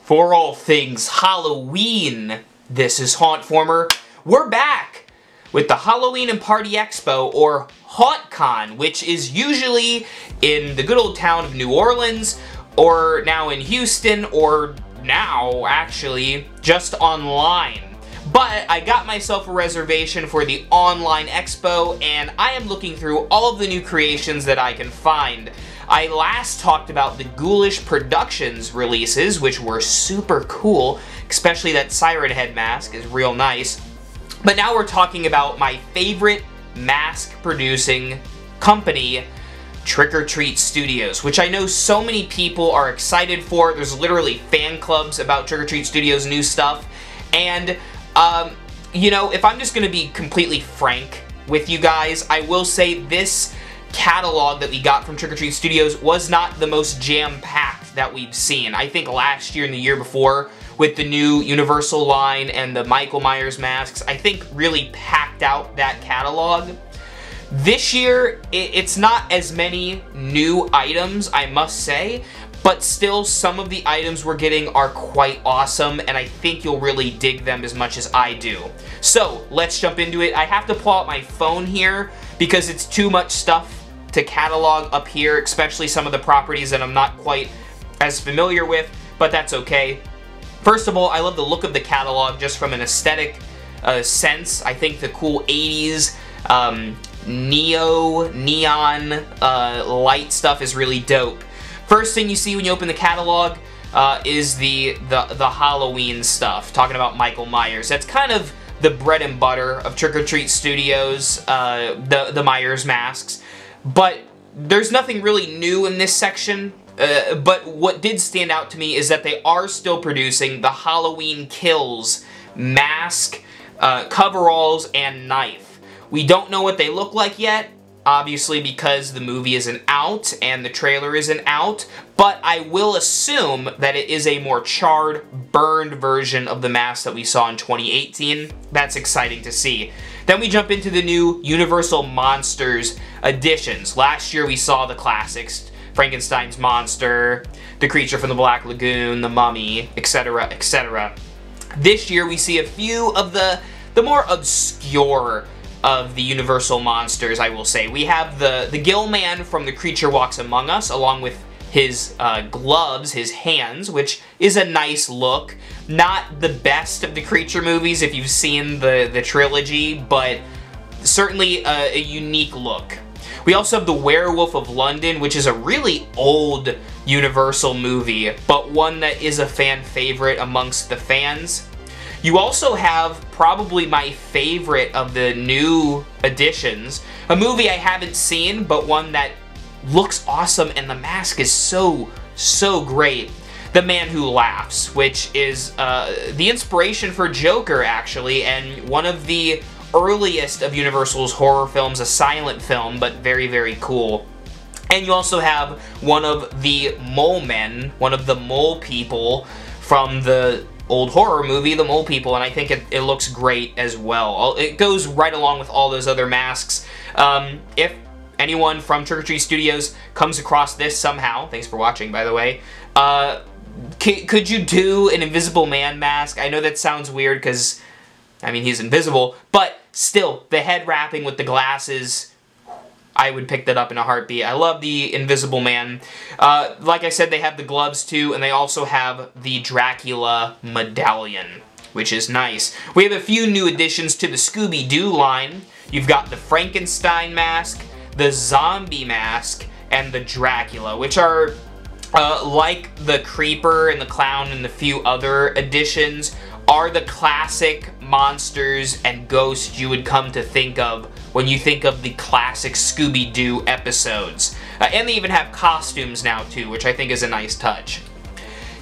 For all things Halloween, this is HauNtformer. We're back with the Halloween and Party Expo, or HAuNTcon, which is usually in the good old town of New Orleans, or now in Houston, or now, actually, just online. But I got myself a reservation for the online expo, and I am looking through all of the new creations that I can find. I last talked about the Ghoulish Productions releases, which were super cool, especially that Siren Head mask is real nice. But now we're talking about my favorite mask-producing company, Trick or Treat Studios, which I know so many people are excited for. There's literally fan clubs about Trick or Treat Studios' new stuff. And, you know, if I'm just going to be completely frank with you guys, I will say this catalog that we got from Trick or Treat Studios was not the most jam-packed that we've seen. I think last year and the year before, with the new Universal line and the Michael Myers masks, I think really packed out that catalog. This year, it's not as many new items, I must say, but still some of the items we're getting are quite awesome, and I think you'll really dig them as much as I do. So, let's jump into it. I have to pull out my phone here because it's too much stuff to catalog up here, especially some of the properties that I'm not quite as familiar with, but that's okay. First of all, I love the look of the catalog just from an aesthetic sense. I think the cool 80s neon light stuff is really dope. First thing you see when you open the catalog is the Halloween stuff, talking about Michael Myers. That's kind of the bread and butter of Trick or Treat Studios, the Myers masks. But there's nothing really new in this section. But what did stand out to me is that they are still producing the Halloween Kills mask, coveralls, and knife. We don't know what they look like yet, obviously because the movie isn't out and the trailer isn't out, but I will assume that it is a more charred, burned version of the mask that we saw in 2018. That's exciting to see. Then we jump into the new Universal Monsters editions. Last year we saw the classics, Frankenstein's monster, the creature from the Black Lagoon, the mummy, etc., etc. This year we see a few of the more obscure of the Universal monsters, I will say. We have the Gill Man from The Creature Walks Among Us, along with his gloves, his hands, which is a nice look. Not the best of the Creature movies if you've seen the trilogy, but certainly a unique look. We also have the Werewolf of London, which is a really old Universal movie, but one that is a fan favorite amongst the fans. You also have probably my favorite of the new additions, a movie I haven't seen, but one that looks awesome and the mask is so great. The Man Who Laughs, which is the inspiration for Joker, actually, and one of the earliest of Universal's horror films, a silent film, but very cool. And you also have one of the mole men, one of the mole people from the old horror movie, The Mole People, and I think it looks great as well. It goes right along with all those other masks. If anyone from Trick or Treat Studios comes across this somehow, thanks for watching, by the way, could you do an Invisible Man mask? I know that sounds weird because, I mean, he's invisible, but still, the head wrapping with the glasses, I would pick that up in a heartbeat. I love the Invisible Man. Like I said, they have the gloves too, and they also have the Dracula medallion, which is nice. We have a few new additions to the ScoobyDoo line. You've got the Frankenstein mask, the zombie mask, and the Dracula, which are like the Creeper and the Clown and the few other additions, are the classic monsters and ghosts you would come to think of when you think of the classic Scooby-Doo episodes. And they even have costumes now too, which I think is a nice touch.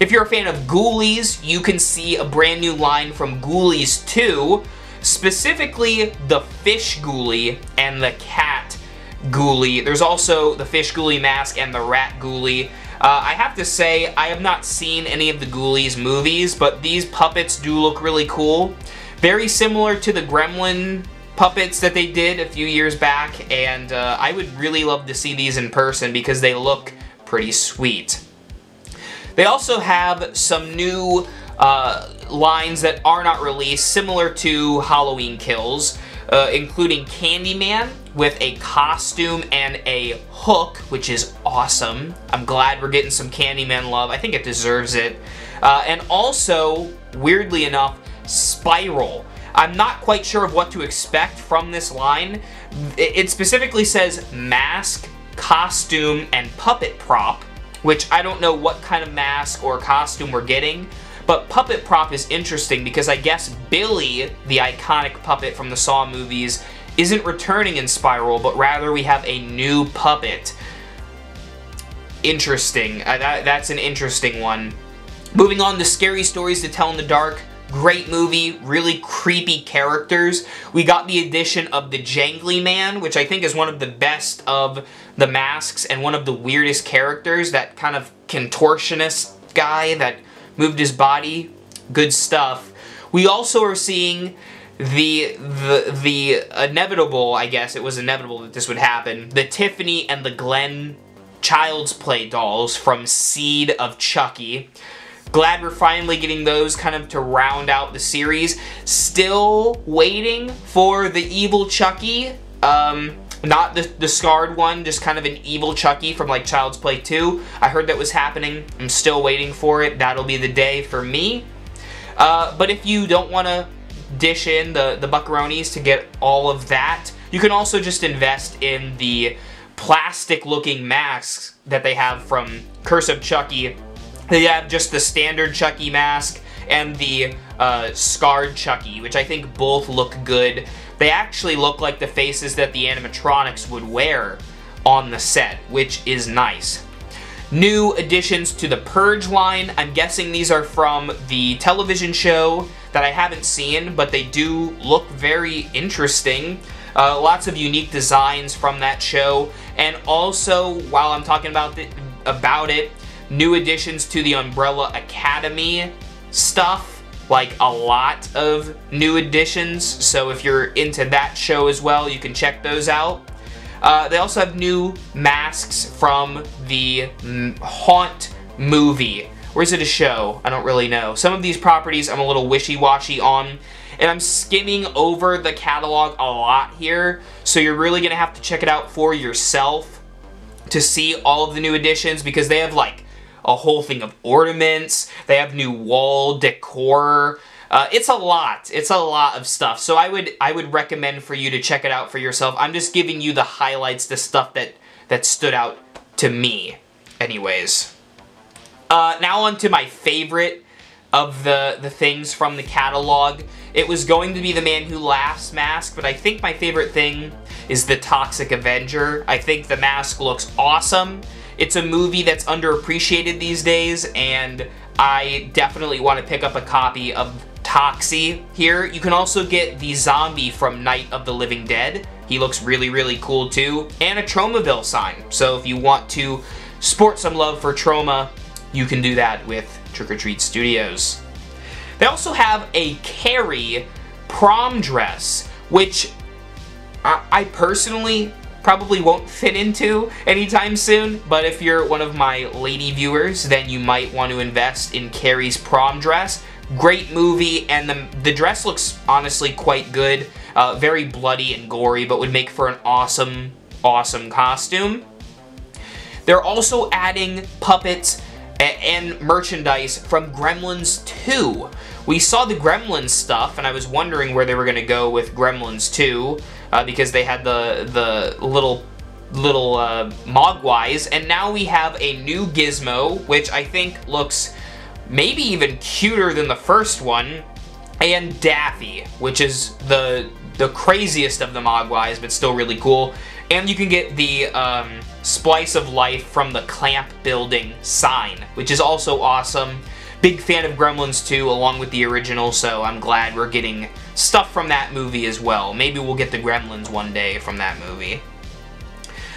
If you're a fan of Ghoulies, you can see a brand new line from Ghoulies 2, specifically the Fish Ghoulie and the Cat Ghoulie. There's also the Fish Ghoulie mask and the Rat Ghoulie. I have to say, I have not seen any of the Ghoulies movies, but these puppets do look really cool. Very similar to the Gremlin puppets that they did a few years back, and I would really love to see these in person because they look pretty sweet. They also have some new lines that are not released, similar to Halloween Kills, including Candyman with a costume and a hook, which is awesome. I'm glad we're getting some Candyman love. I think it deserves it. And also, weirdly enough, Spiral. I'm not quite sure of what to expect from this line. It specifically says mask, costume, and puppet prop, which I don't know what kind of mask or costume we're getting. But puppet prop is interesting because I guess Billy, the iconic puppet from the Saw movies, isn't returning in Spiral, but rather we have a new puppet. Interesting. That's an interesting one. Moving on to Scary Stories to Tell in the Dark. Great movie, really creepy characters. We got the addition of the Jangly Man, which I think is one of the best of the masks and one of the weirdest characters. That kind of contortionist guy that moved his body. Good stuff. We also are seeing the inevitable, I guess it was inevitable that this would happen, the Tiffany and the Glenn Child's Play dolls from Seed of Chucky. Glad we're finally getting those kind of to round out the series. Still waiting for the evil Chucky. Not the scarred one, just kind of an evil Chucky from like Child's Play 2. I heard that was happening. I'm still waiting for it. That'll be the day for me. But if you don't want to dish in the buckaroonies to get all of that, you can also just invest in the plastic-looking masks that they have from Curse of Chucky. They have just the standard Chucky mask and the scarred Chucky, which I think both look good. They actually look like the faces that the animatronics would wear on the set, which is nice. New additions to the Purge line. I'm guessing these are from the television show that I haven't seen, but they do look very interesting. Lots of unique designs from that show. And also, while I'm talking about it, new additions to the Umbrella Academy stuff. Like a lot of new additions, so if you're into that show as well, you can check those out. They also have new masks from the Haunt movie. Or is it a show? I don't really know. Some of these properties I'm a little wishy-washy on, and I'm skimming over the catalog a lot here, so you're really going to have to check it out for yourself to see all of the new additions, because they have like a whole thing of ornaments, they have new wall decor. It's a lot. It's a lot of stuff. So I would recommend for you to check it out for yourself. I'm just giving you the highlights, the stuff that stood out to me. Anyways. Now on to my favorite of the things from the catalog. It was going to be the Man Who Laughs mask, but I think my favorite thing is the Toxic Avenger. I think the mask looks awesome. It's a movie that's underappreciated these days, and I definitely want to pick up a copy of Toxie here. You can also get the zombie from Night of the Living Dead. He looks really, really cool too. And a Tromaville sign. So if you want to sport some love for Troma, you can do that with Trick or Treat Studios. They also have a Carrie prom dress, which I personally probably won't fit into anytime soon, but if you're one of my lady viewers, then you might want to invest in Carrie's prom dress. Great movie, and the dress looks honestly quite good. Very bloody and gory, but would make for an awesome, awesome costume. They're also adding puppets and merchandise from Gremlins 2. We saw the Gremlins stuff, and I was wondering where they were going to go with Gremlins 2, because they had the little Mogwais, and now we have a new Gizmo, which I think looks maybe even cuter than the first one, and Daffy, which is the craziest of the Mogwais, but still really cool. And you can get the Splice of Life from the Clamp Building sign, which is also awesome. Big fan of Gremlins 2 along with the original, so I'm glad we're getting stuff from that movie as well. Maybe we'll get the Gremlins one day from that movie.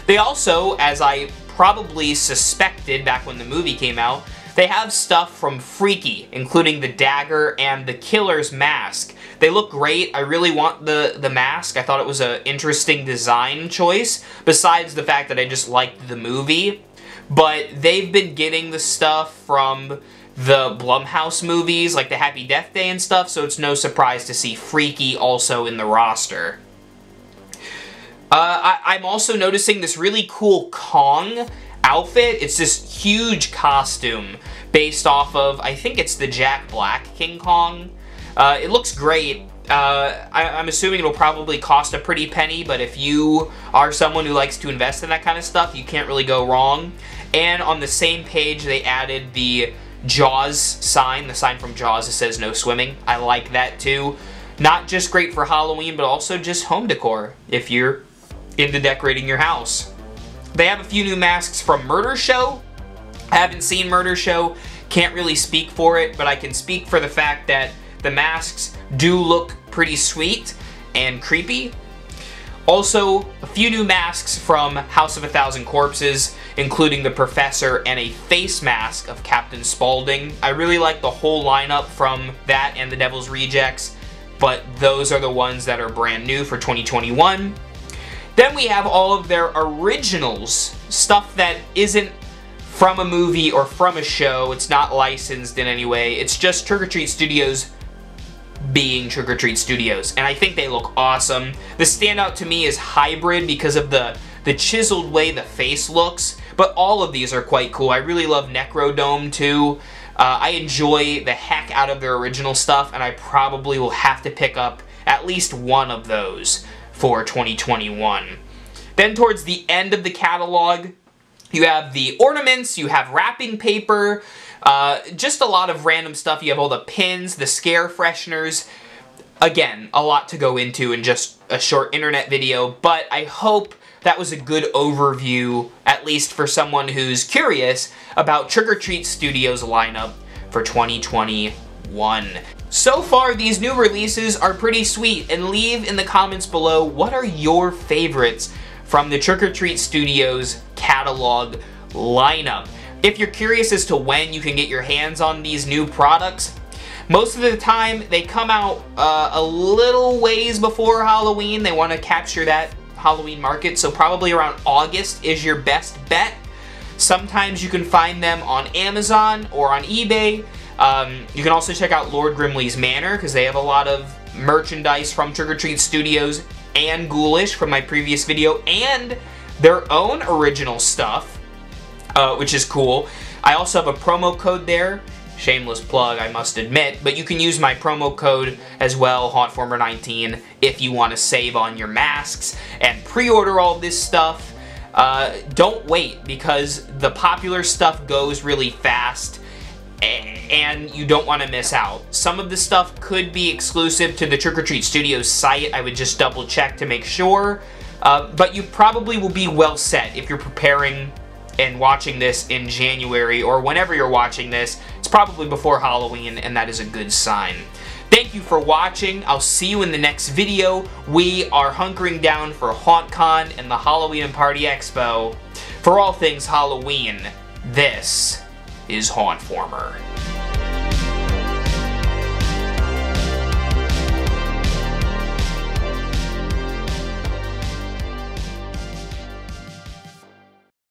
They also, as I probably suspected back when the movie came out, they have stuff from Freaky, including the dagger and the killer's mask. They look great. I really want the mask. I thought it was an interesting design choice, besides the fact that I just liked the movie. but they've been getting the stuff from the Blumhouse movies, like the Happy Death Day and stuff, so it's no surprise to see Freaky also in the roster. I'm also noticing this really cool Kong outfit. It's this huge costume based off of, I think it's the Jack Black King Kong. It looks great. I'm assuming it'll probably cost a pretty penny, but if you are someone who likes to invest in that kind of stuff, you can't really go wrong. And on the same page, they added the Jaws sign, the sign from Jaws that says no swimming. I like that too. Not just great for Halloween, but also just home decor if you're into decorating your house. They have a few new masks from Murder Show. I haven't seen Murder Show, can't really speak for it, but I can speak for the fact that the masks do look pretty sweet and creepy. Also, a few new masks from House of a Thousand Corpses, including the Professor and a face mask of Captain Spaulding. I really like the whole lineup from that and the Devil's Rejects, but those are the ones that are brand new for 2021. Then we have all of their originals, stuff that isn't from a movie or from a show. It's not licensed in any way. It's just Trick or Treat Studios being Trick or Treat Studios, and I think they look awesome. The standout to me is Hybrid because of the chiseled way the face looks, but all of these are quite cool. I really love Necrodome too. I enjoy the heck out of their original stuff, and I probably will have to pick up at least one of those for 2021. Then towards the end of the catalog, you have the ornaments, you have wrapping paper, just a lot of random stuff. You have all the pins, the scare fresheners. Again, a lot to go into in just a short internet video, but I hope that was a good overview, at least for someone who's curious about Trick or Treat Studios' lineup for 2021. So far, these new releases are pretty sweet, and leave in the comments below what are your favorites from the Trick or Treat Studios catalog lineup. If you're curious as to when you can get your hands on these new products, most of the time they come out a little ways before Halloween. They want to capture that Halloween market, so probably around August is your best bet. Sometimes you can find them on Amazon or on eBay. You can also check out Lord Grimley's Manor because they have a lot of merchandise from Trick or Treat Studios and Ghoulish from my previous video, and their own original stuff, which is cool. I also have a promo code there. Shameless plug, I must admit, but you can use my promo code as well, hauntformer19, if you want to save on your masks and pre-order all this stuff. Don't wait, because the popular stuff goes really fast and you don't want to miss out. Some of the stuff could be exclusive to the Trick or Treat Studios site. I would just double check to make sure, but you probably will be well set if you're preparing and watching this in January, or whenever you're watching this. It's probably before Halloween, and that is a good sign. Thank you for watching. I'll see you in the next video. We are hunkering down for HauNTcon and the Halloween and Party Expo. For all things Halloween, this is HauntFormer.